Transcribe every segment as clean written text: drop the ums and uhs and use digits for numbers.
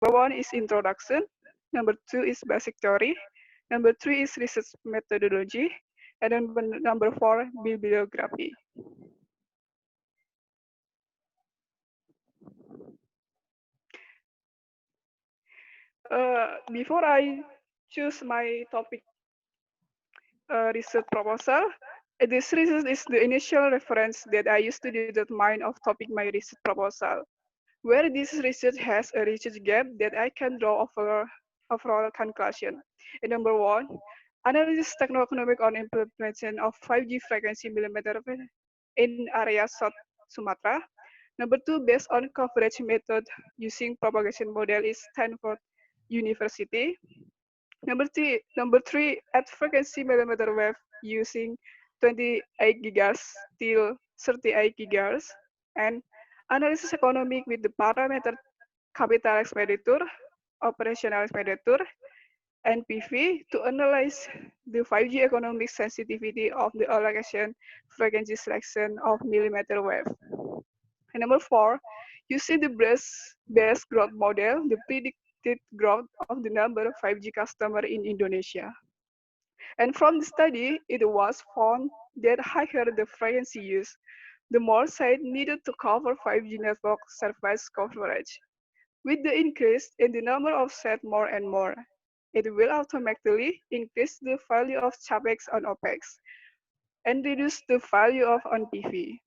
Number one is introduction. Number two is basic theory. Number three is research methodology. And then number four, bibliography. Before I choose my topic research proposal, this research is the initial reference that I used to determine of topic my research proposal. Where this research has a research gap that I can draw overall conclusion. And number one, analysis techno-economic on implementation of 5G frequency millimeter wave in area South Sumatra. Number two, based on coverage method using propagation model is Stanford University. Number three, at frequency millimeter wave using 28 gigahertz till 38 gigahertz, and analysis economic with the parameter capital expenditure, operational expenditure, NPV to analyze the 5G economic sensitivity of the allocation frequency selection of millimeter wave. And number four, using the base growth model, the predicted growth of the number of 5G customers in Indonesia. And from the study, it was found that higher the frequency used, the more site needed to cover 5G network service coverage. With the increase in the number of sites more and more, it will automatically increase the value of capex on opex and reduce the value of NPV.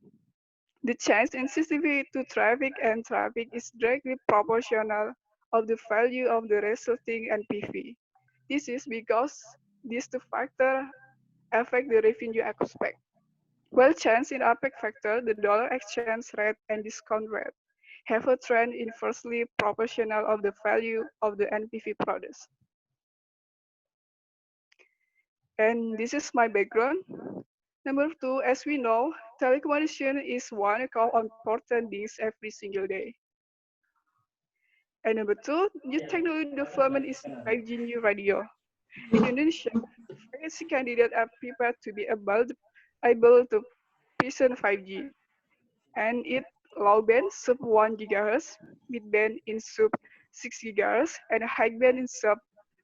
The change in sensitivity to traffic and traffic is directly proportional of the value of the resulting NPV. This is because these two factors affect the revenue aspect. While change in APEC factor, the dollar exchange rate and discount rate have a trend inversely proportional of the value of the NPV products. And this is my background. Number two, as we know, telecommunication is one of important things every single day. And number two, new technology development is 5G new radio. In Indonesia, frequency candidates are prepared to be able to present 5G, and it low band sub 1 GHz, mid band in sub 6 GHz, and high band in sub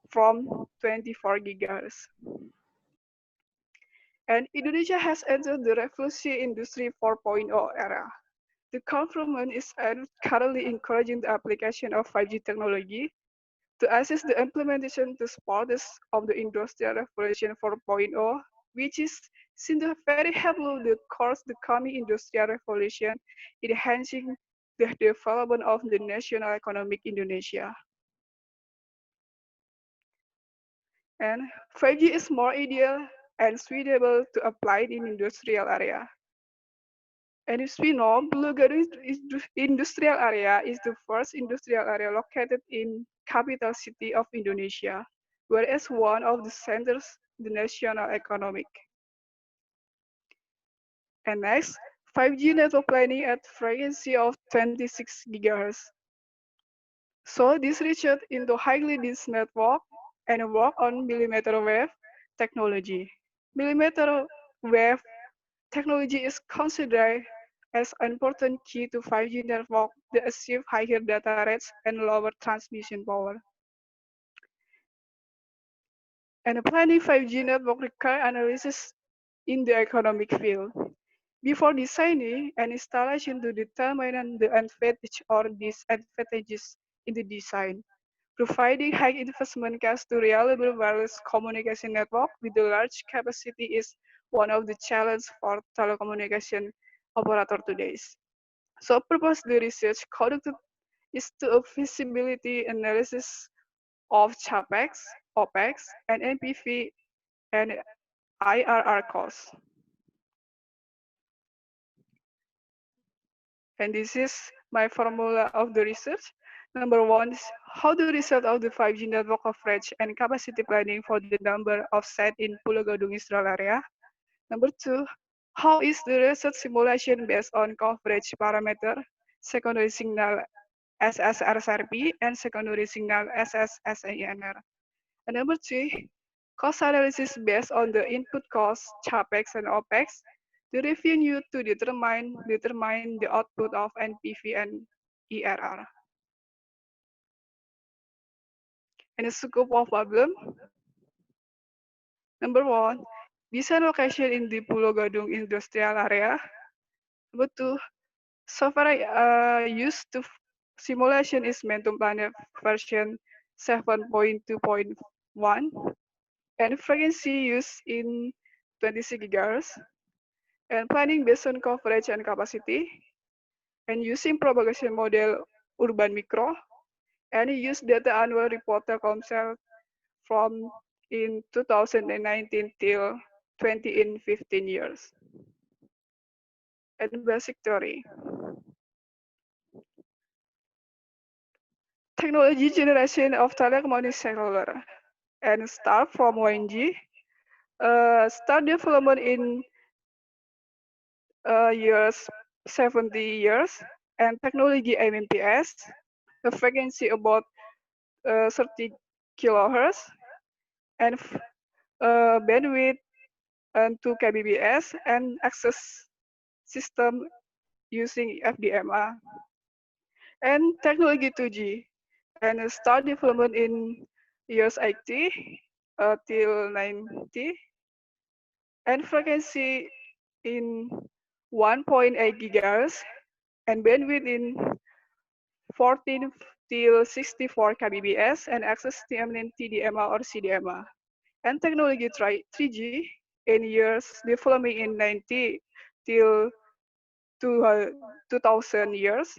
from 24 GHz. And Indonesia has entered the revolution industry 4.0 era. The government is currently encouraging the application of 5G technology to assist the implementation to support of the Industrial Revolution 4.0, which is seen to very helpful the course the coming Industrial Revolution, enhancing the development of the national economic Indonesia. And 5G is more ideal and suitable to apply in industrial area. And as we know, Bulugaru industrial area is the first industrial area located in capital city of Indonesia, whereas one of the centers the national economic. And next, 5G network planning at frequency of 26 gigahertz. So this research into highly dense network and work on millimeter wave technology. Millimeter wave technology is considered as an important key to 5G network that achieve higher data rates and lower transmission power. And planning 5G network require analysis in the economic field. Before designing an installation to determine the advantage or disadvantages in the design, providing high investment case to reliable wireless communication network with a large capacity is one of the challenges for telecommunication operator today. So purpose the research conducted is to a feasibility analysis of CAPEX, OPEX, and NPV and IRR costs. And this is my formula of the research. Number one is how the result of the 5G network coverage and capacity planning for the number of sites in Pulau Gadung Industrial Area. Number two, how is the research simulation based on coverage parameter, secondary signal SSRSRP, and secondary signal SSSINR. And number three, cost analysis based on the input cost, CAPEX and OPEX, the revenue to determine the output of NPV and ERR. and the scope of problem. Number one, design location in the Pulau Gadung industrial area. Number two, software used to simulation is Mentum Planet version 7.2.1 and frequency used in 26 gigahertz and planning based on coverage and capacity and using propagation model urban micro and use data annual report Telkomsel from in 2019 till 20 in 15 years. And basic theory. Technology generation of telecommunication cellular and start from 1G. Start development in years 70 years and technology MMPS, a frequency about 30 kilohertz and bandwidth and 2 kbps and access system using FDMA and technology 2G and start development in years 80 till 90 and frequency in 1.8 gigahertz and bandwidth in 14 till 64 kbps and access TMN TDMA or CDMA and technology 3G in years development in 90 till 2000 years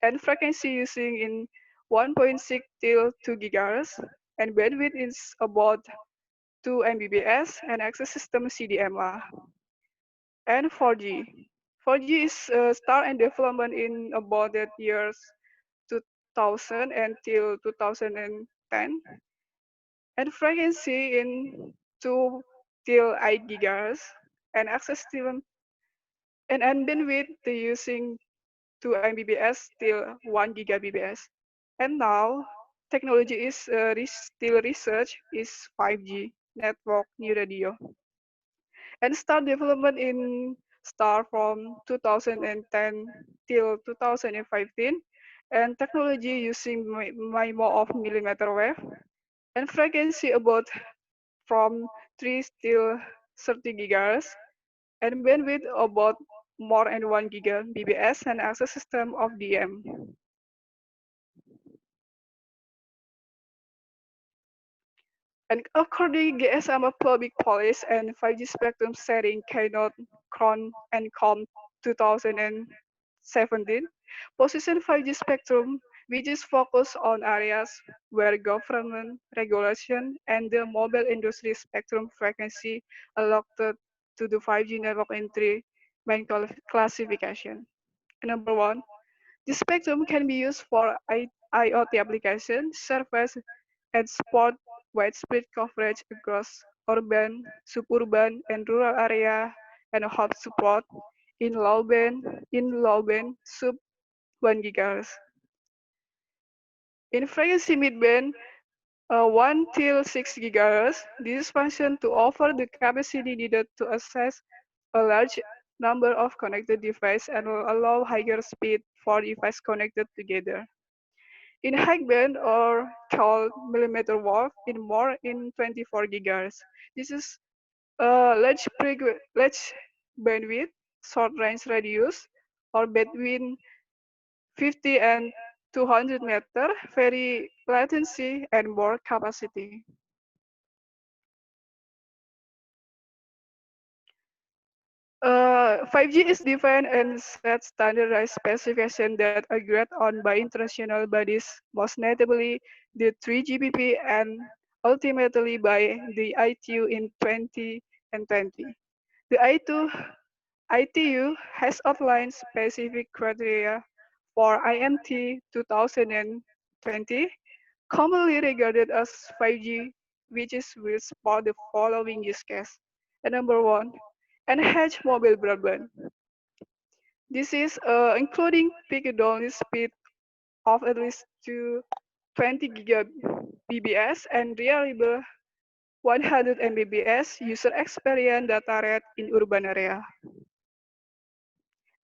and frequency using in 1.6 till 2 gigahertz and bandwidth is about 2 Mbps and access system CDMA and 4G. 4G is start and development in about that years 2000 until 2010 and frequency in 2 till 8 gigahertz and access system and bandwidth using 2 Mbps till 1 gigabps. And now, technology is still research is 5G network new radio. And start development in start from 2010 till 2015. And technology using MIMO of millimeter wave. And frequency about from 3 till 30 gigahertz. And bandwidth about more than 1 gigabps and access system of DM. And according GSM public policy and 5G spectrum sharing cannot crown and com 2017, position 5G spectrum which is focused on areas where government regulation and the mobile industry spectrum frequency allotted to the 5G network entry main classification. Number one, the spectrum can be used for IoT application, service, and support widespread coverage across urban, suburban, and rural area, and hub support in low band sub 1 gigahertz. In frequency midband 1 till 6 gigahertz, this is functioned to offer the capacity needed to access a large number of connected devices and will allow higher speed for devices connected together. In high band or called millimeter wave in more in 24 gigahertz. This is a large bandwidth, short range radius, or between 50 and 200 meter, very latency and more capacity. 5G is defined and set standardized specifications that are agreed on by international bodies, most notably the 3GPP and ultimately by the ITU in 2020. The ITU has outlined specific criteria for INT 2020, commonly regarded as 5G, which is will support the following use case. And number one, enhanced mobile broadband. This is including peak download speed of at least to 20 gigabps and reliable 100 Mbps user experience data rate in urban area.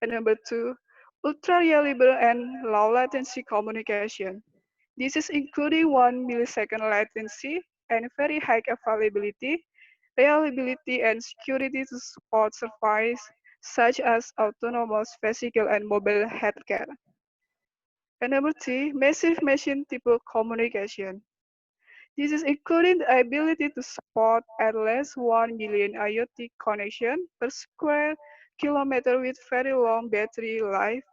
And number two, ultra reliable and low latency communication. This is including 1 millisecond latency and very high availability, reliability, and security to support services such as autonomous vehicle and mobile healthcare. And number three, massive machine-type communication. This is including the ability to support at least 1 million IoT connections per square kilometer with very long battery life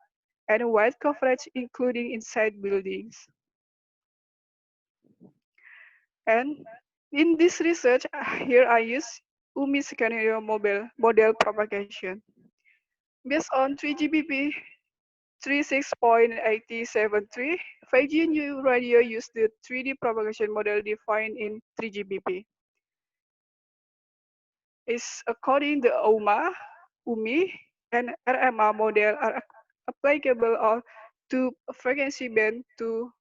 and wide coverage including inside buildings. And in this research, here I use UMI scenario model propagation. Based on 3GPP 36.8073, 5G new radio used the 3D propagation model defined in 3GPP. Is according to UMI, and RMA model are applicable to frequency band to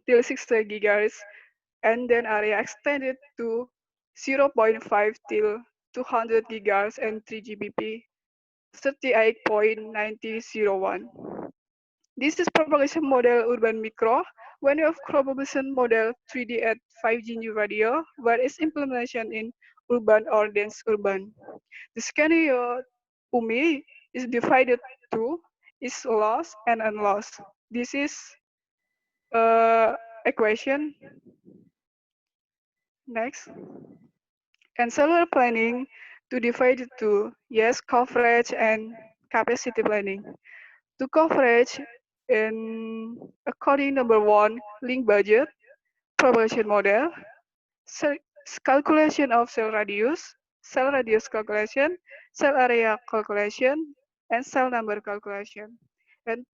till 60 gigahertz and then area extended to 0.5 till 200 gigahertz and 3GPP 38.9001. This is propagation model urban micro. When you have propagation model 3D at 5G new radio, where its implementation in urban or dense urban. The scenario UMI is divided to is loss and unloss. This is equation. Next. And cellular planning to divide it to yes, coverage and capacity planning. To coverage in according number one, link budget, propagation model, cell, calculation of cell radius calculation, cell area calculation, and cell number calculation. And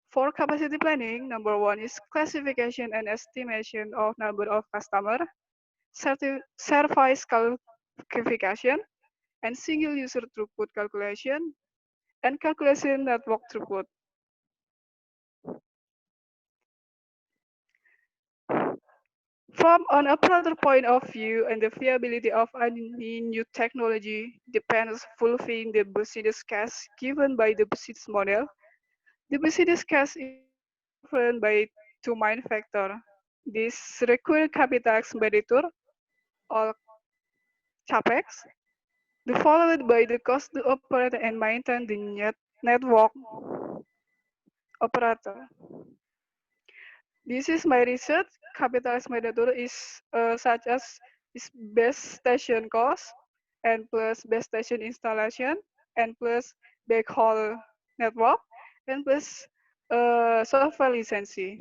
for capacity planning, number one is classification and estimation of number of customer, service qualification, and single user throughput calculation, and calculation network throughput. From an operator point of view, and the viability of any new technology depends fulfilling the business case given by the business model. The business case is governed by two main factors. This required capital expenditure or capex, followed by the cost to operate and maintain the network operator. This is my research. Capital expenditure is such as is base station cost and plus base station installation and plus backhaul network and plus software licensee.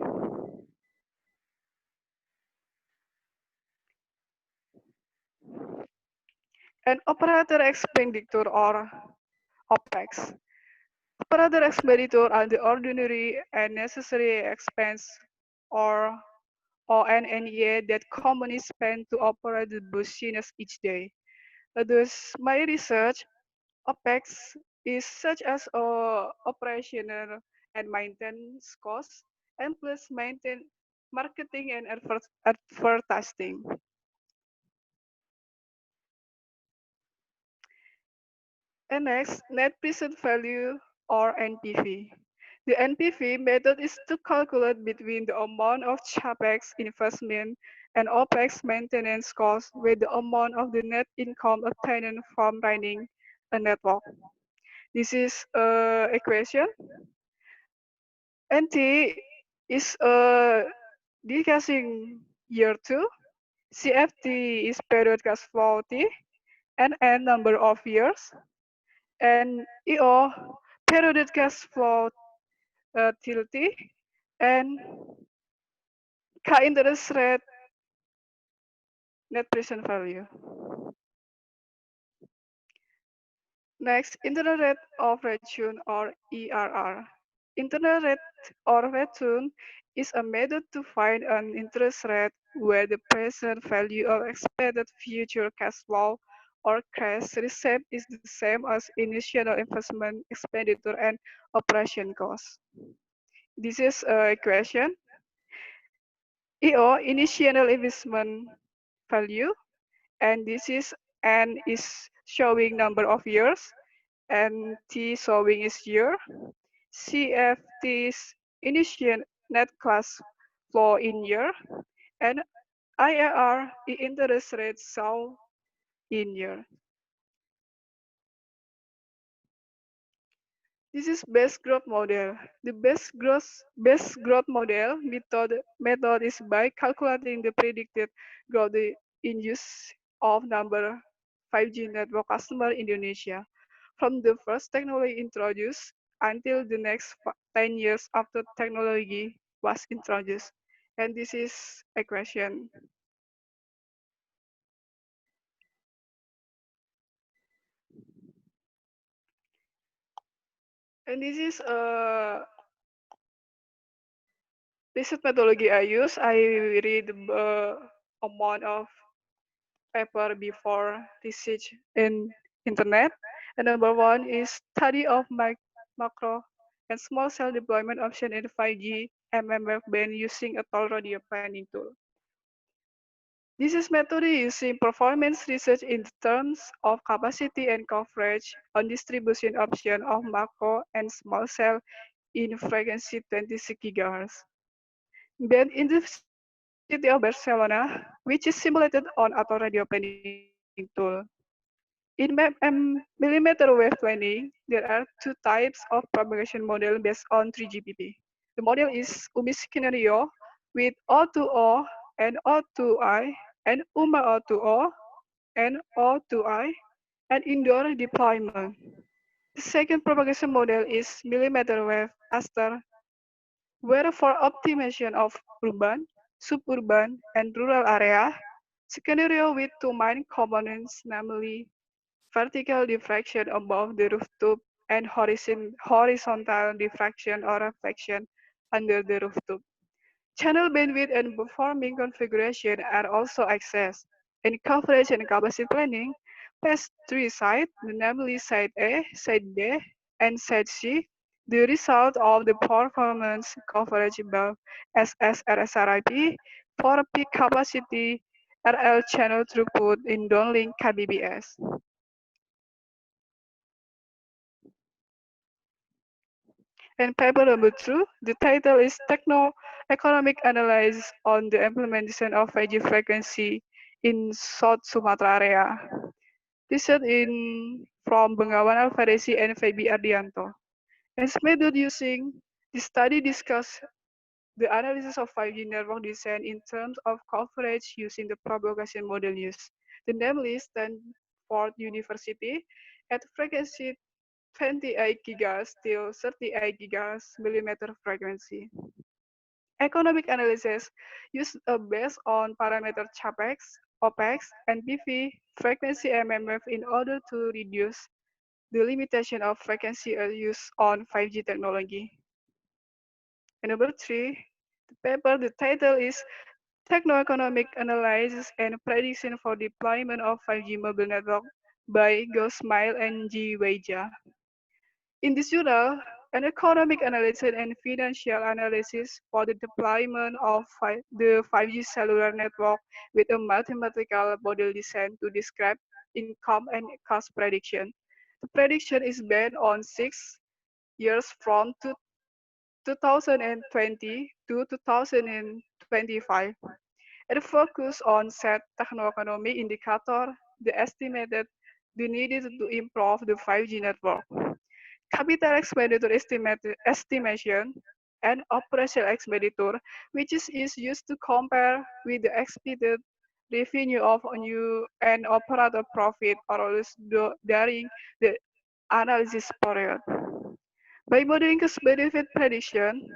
And operator expenditure or OPEX. Operator expenditure are the ordinary and necessary expense or ONNEA that companies spend to operate the business each day. Thus, my research, OPEX is such as operational and maintenance costs, and plus maintain marketing and advertising. And next, net present value or NPV. The NPV method is to calculate between the amount of CapEx investment and OPEX maintenance cost with the amount of the net income obtained from running a network. This is equation. NT is discussing year 2. CFT is period cash flow T, and N number of years. And EO periodic cash flow till T, and K interest rate net present value. Next, internal rate of return or ERR. Internal rate or return is a method to find an interest rate where the present value of expected future cash flow or cash received is the same as initial investment expenditure and operation cost. This is a equation. EO, initial investment value, and this is N is showing number of years, and T showing is year. CFT is initial net cash slow in year, and IRR interest rate saw in year. This is best growth model. The best growth model method is by calculating the predicted growth in use of number 5G network customer in Indonesia from the first technology introduced until the next 10 years after technology was introduced. And this is equation. And this is a research methodology I use. I read amount of paper before research in internet. And number one is study of macro and small cell deployment option in 5G Mmwave band using a toll radio planning tool. This is method using performance research in terms of capacity and coverage on distribution option of macro and small cell in frequency 26 GHz. Then in the city of Barcelona, which is simulated on auto radio planning tool. In millimeter wave planning, there are two types of propagation model based on 3GPP. The model is UMI scenario with O2O and O2I and UMA O2O and O2I and indoor deployment. The second propagation model is millimeter wave ASTER, where for optimization of urban, suburban, and rural area, scenario with two main components, namely vertical diffraction above the rooftop and horizontal diffraction or reflection under the rooftop. Channel bandwidth and performing configuration are also accessed. In coverage and capacity planning, past three sites, namely Site A, Site B, and Site C, the result of the performance coverage above SSRSRIP for peak capacity RL channel throughput in downlink kbps. And paper number two, the title is Techno-Economic Analysis on the Implementation of 5G Frequency in South Sumatra Area. Research from Bengawan Alvarezi and Febi Ardianto. As method using, the study discuss the analysis of 5G network design in terms of coverage using the propagation model used. The namely Stanford University at frequency 28 GHz till 38 GHz millimeter frequency. Economic analysis used based on parameter CAPEX, OPEX, and PV frequency MMF in order to reduce the limitation of frequency use on 5G technology. And number three, the title is Techno-Economic Analysis and Prediction for Deployment of 5G Mobile Network by Gosmail and G. Weija. In this journal, an economic analysis and financial analysis for the deployment of the 5G cellular network with a mathematical model design to describe income and cost prediction. The prediction is based on 6 years from 2020 to 2025. It focuses on set techno-economic indicator, the estimated the needed to improve the 5G network. Capital expenditure estimation and operational expenditure, which is used to compare with the expected revenue of a new and operator profit or during the analysis period. By modeling cost benefit prediction,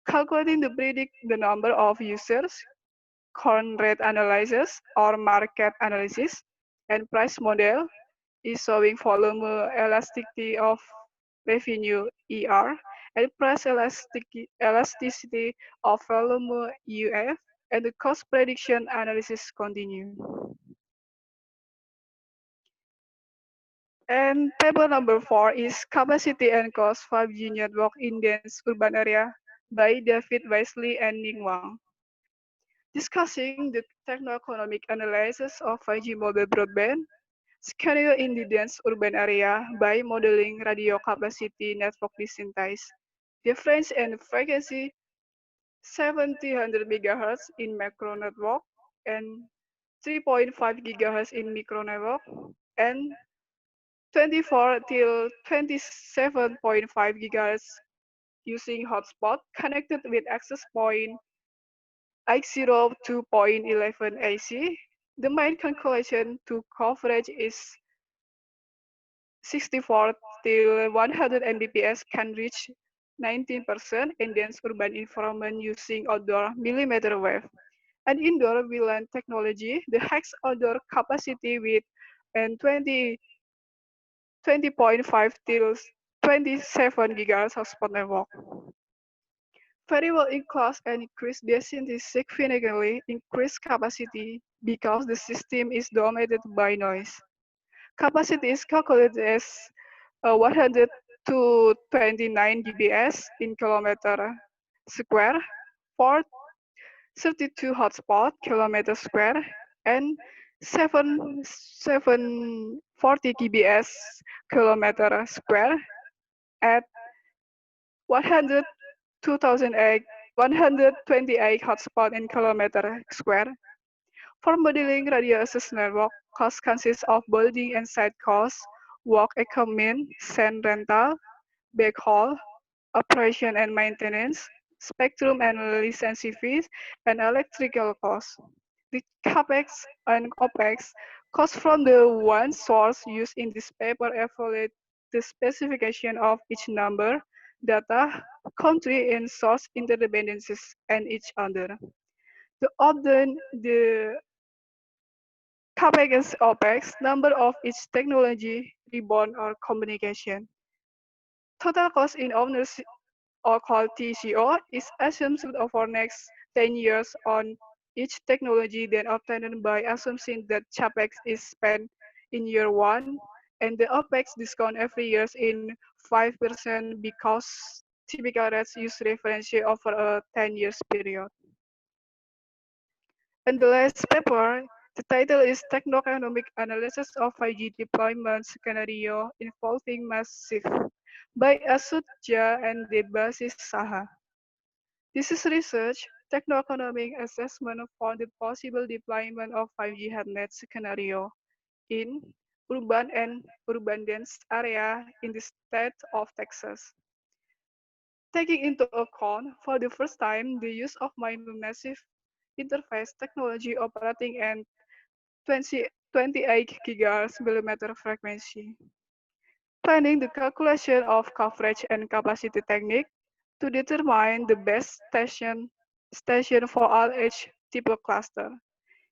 calculating the number of users, churn rate analysis or market analysis, and price model is showing volume elasticity of revenue ER and price elasticity of volume UF, and the cost prediction analysis continue. And table number 4 is capacity and cost 5G network in dense urban area by David Wesley and Ning Wang. Discussing the techno-economic analysis of 5G mobile broadband scenario in the dense urban area by modeling radio capacity network design difference and frequency 700 megahertz in macro network, and 3.5 gigahertz in micro network, and 24 till 27.5 gigahertz using hotspot connected with access point X0 2.11 AC. The main calculation to coverage is 64 till 100 Mbps can reach 19% in dense urban environment using outdoor millimeter wave. And indoor VLAN technology, the hex outdoor capacity with and 20.5 till 27 gigahertz hotspot network. Variable in cost and increased density significantly increase capacity because the system is dominated by noise. Capacity is calculated as 100 to 29 GBs in kilometer square for 32 hotspot kilometer square and 740 GBs kilometer square at 100 2008 128 hotspot in kilometer square. For modeling radio access network, cost consists of building and site costs, work equipment, sand rental, backhaul, operation and maintenance, spectrum and licensing fees, and electrical costs. The CAPEX and OPEX costs from the one source used in this paper evaluate the specification of each number, data, country, and source interdependencies and each other. The CAPEX and OPEX number of each technology, reborn or communication. Total cost in ownership or called TCO, is assumed over next 10 years on each technology, then obtained by assuming that CAPEX is spent in year one, and the OPEX discount every year in 5% because typical rates use reference year over a 10 years period. And the last paper, the title is Techno-Economic Analysis of 5G Deployment Scenario Involving Massive by Asutja and Debasis Saha. This is research, techno-economic assessment for the possible deployment of 5G HeadNet scenario in urban and urban dense area in the state of Texas. Taking into account for the first time the use of massive interface technology operating at 28 gigahertz millimeter frequency. Planning the calculation of coverage and capacity technique to determine the best station for all age type cluster.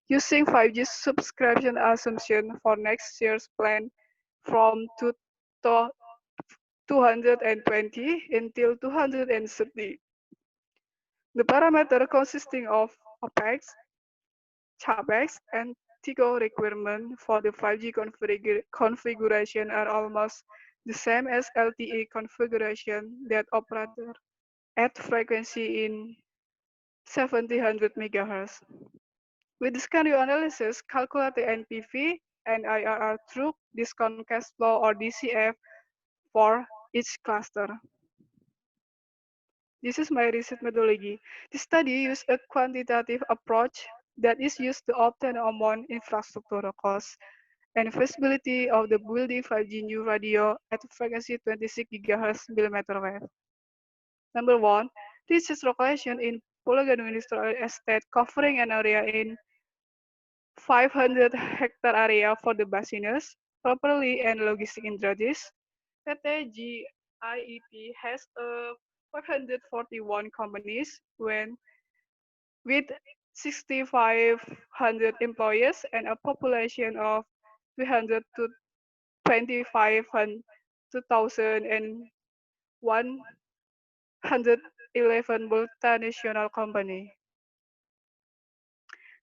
Using 5G subscription assumption for next year's plan from 220 until 230. The parameter consisting of OPEX, CAPEX, and TICO requirement for the 5G configuration are almost the same as LTE configuration that operator at frequency in 700 MHz. With scenario analysis, calculate the NPV and IRR through discount cash flow or DCF for each cluster. This is my research methodology. The study used a quantitative approach that is used to obtain amount infrastructure costs and feasibility of the building 5G new radio at frequency 26 GHz millimeter wave. Number one, research location in polygon industrial estate covering an area in 500 hectare area for the business, properly and logistic introduced. PT GIEP has 541 companies with 6,500 employees and a population of 300 to 25,111 multinational company.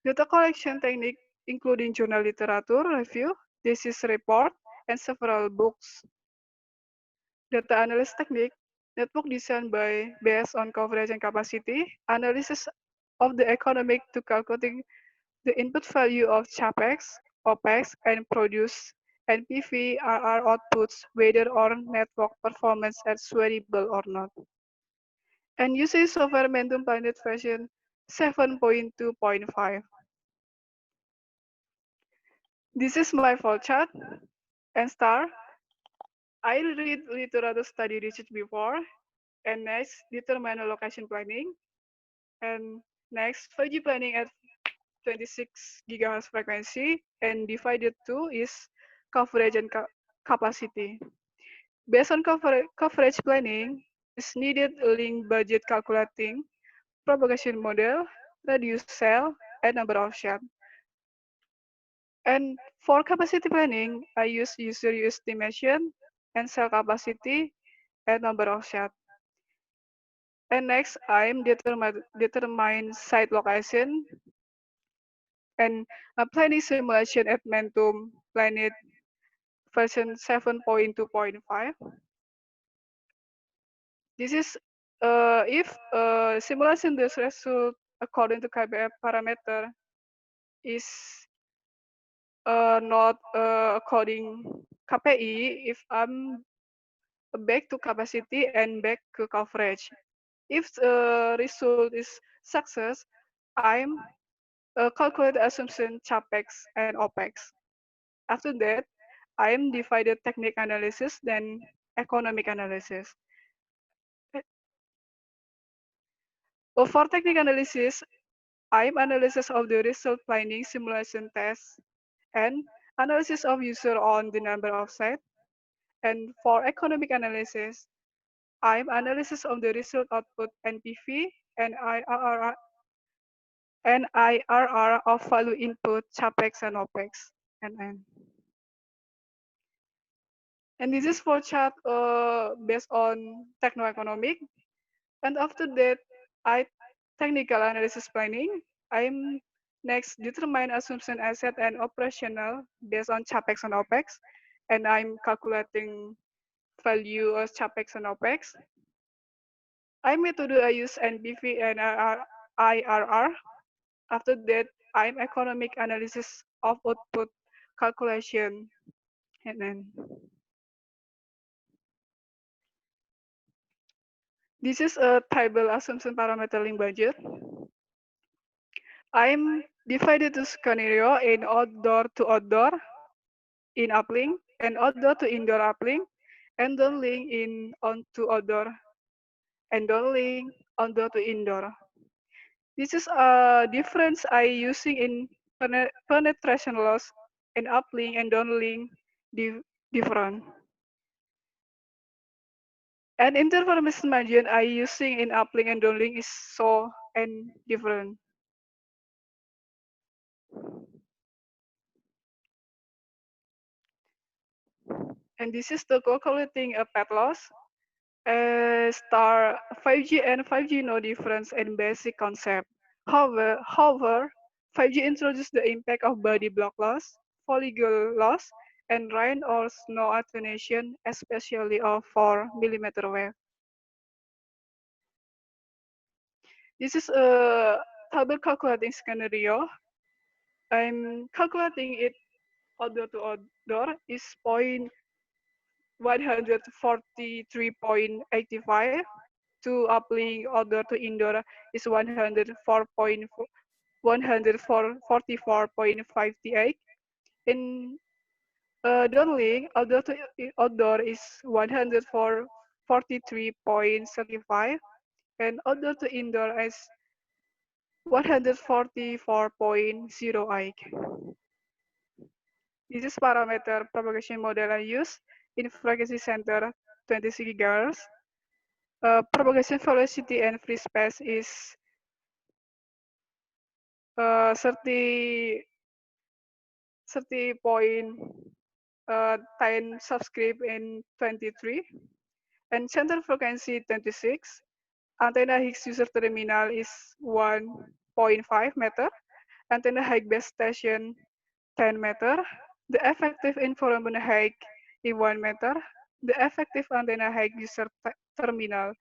Data collection technique including journal literature review, thesis report, and several books. Data analysis technique, network design based on coverage and capacity, analysis of the economic to calculating the input value of CAPEX, OPEX, and produce NPV RR outputs whether or network performance is variable or not. and using software Momentum Planet version 7.2.5. This is my flow chart and star. I read literature study research before, and next determine location planning, and next 5G planning at 26 gigahertz frequency, and divided two is coverage and capacity. Based on coverage planning, is needed link budget calculating, propagation model, radius cell, and number of shot. And for capacity planning, I use user estimation and cell capacity and number of shot. And next, I'm determine site location and planning simulation at Momentum Planet version 7.2.5. This is if simulation does result according to KBF parameter is not according KPI if I'm back to capacity and back to coverage. If the result is success, I'm calculate the assumption capex and opex. After that, I'm divided technique analysis then economic analysis. For technique analysis, I'm analysis of the result planning simulation test and analysis of user on the number of set. And for economic analysis, I'm analysis of the result output NPV and IRR of value input, CAPEX and OPEX, and N. And this is for chart based on Techno-Economic. And after that, I technical analysis planning. I'm next determine assumption asset and operational based on CAPEX and OPEX. And I'm calculating value of CAPEX and OPEX. I method I use NPV and IRR. After that, I'm economic analysis of output calculation. And then this is a table assumption parameter link budget. I'm divided to scenario in outdoor to outdoor in uplink and outdoor to indoor uplink and downlink in on to outdoor and downlink outdoor to indoor. This is a difference I using in penetration loss in uplink and downlink different. And interference margin I using in uplink and downlink is so and different. And this is the calculating a path loss. Star 5G and 5G no difference in basic concept. However, 5G introduced the impact of body block loss, polygon loss, and rain or snow attenuation, especially of 4 millimeter wave. This is a table calculating scenario. I'm calculating it outdoor to outdoor is 143.85 to uplink outdoor to indoor is 144.58. In downlink outdoor to outdoor is 143.35 and outdoor to indoor is 144.08. This is parameter propagation model I use in frequency center 26 gigahertz. Propagation velocity and free space is 30 point 10 subscript in 23 and center frequency 26. Antenna Higgs user terminal is 1.5 meter. Antenna height base station 10 meter. The effective environment height is 1 meter. The effective antenna height user terminal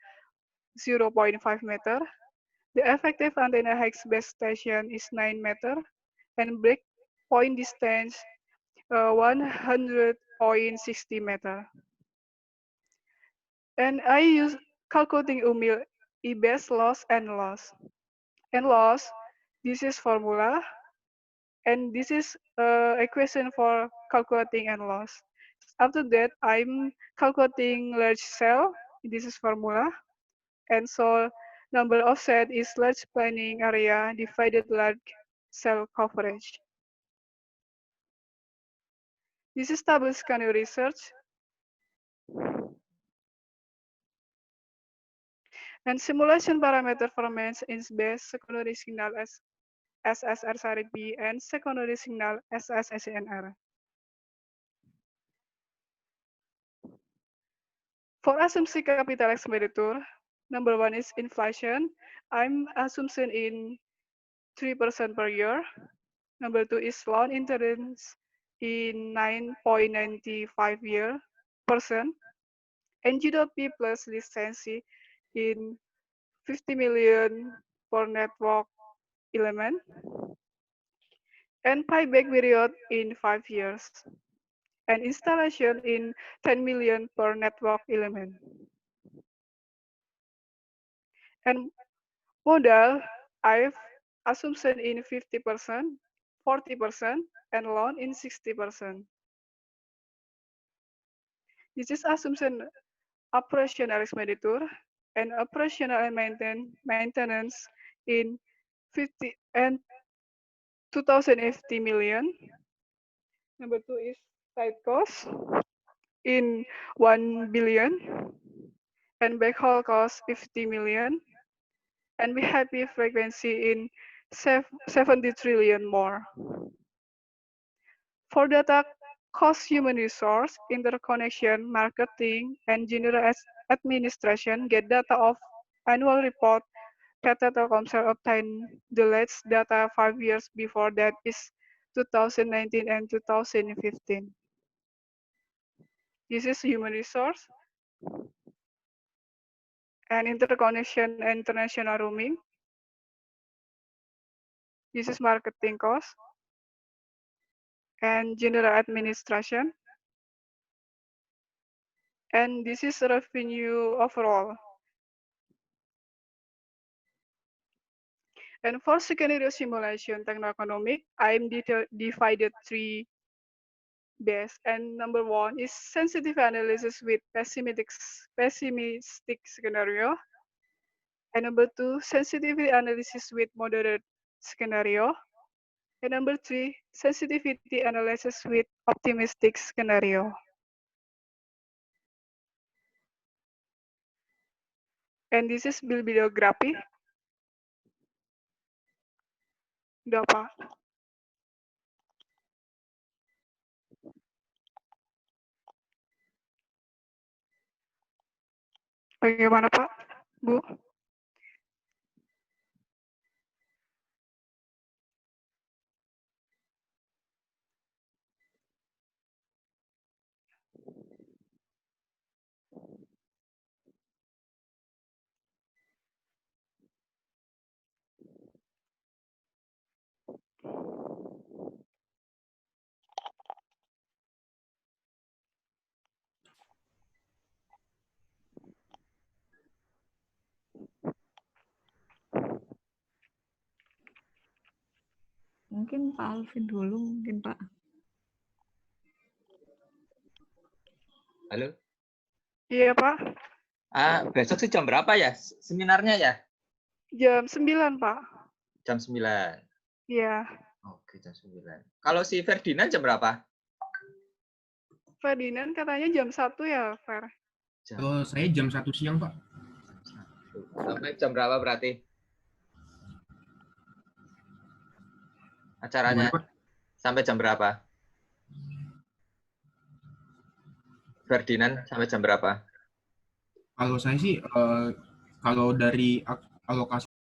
0.5 meter. The effective antenna height base station is 9 meter. And break point distance 100.60 meter. And I use calculating UMIL E-based loss and loss. And loss, this is formula, and this is equation for calculating and loss. After that, I'm calculating large cell, this is formula, and so number of set is large planning area divided large cell coverage. This is table scenario research. And simulation parameter performance is based secondary signal as SSR-B and secondary signal SSSNR. For Asumsi capital expenditure, number one is inflation. I'm assuming in 3% per year. Number two is loan interest in 9.95% and GDP plus license in 50 million per network element and payback period in 5 years and installation in 10 million per network element. And modal, I've assumption in 50%, 40%, and loan in 60%. This is assumption operational expenditure and operational and maintenance in 50 and 2050 million. Number two is site cost in 1 billion and backhaul cost 50 million and VIP frequency in 70 trillion more. For data cost human resource, interconnection, marketing, and general administration get data of annual report. PT Telkomsel obtained the latest data 5 years before that is 2019 and 2015. This is human resource and interconnection and international roaming. This is marketing cost and general administration. And this is revenue overall. And for scenario simulation Techno-Economic, I'm divided 3 base. And number one is sensitivity analysis with pessimistic scenario. And number two, sensitivity analysis with moderate scenario. And number three, sensitivity analysis with optimistic scenario. And this is bibliography. Udah, Pak. Bagaimana, Pak? Bu? Mungkin Pak Alvin dulu, mungkin Pak. Halo? Iya, Pak. Besok sih jam berapa ya seminarnya ya? Jam 9, Pak. Jam 9. Iya. Oke, jam 9. Kalau si Ferdinand jam berapa? Ferdinand katanya jam 1 ya, Fer? Kalau saya jam 1 siang, Pak. Sampai jam berapa berarti? Acaranya Gimana, Pak? sampai jam berapa? Ferdinand sampai jam berapa? Kalau saya sih, kalau dari alokasi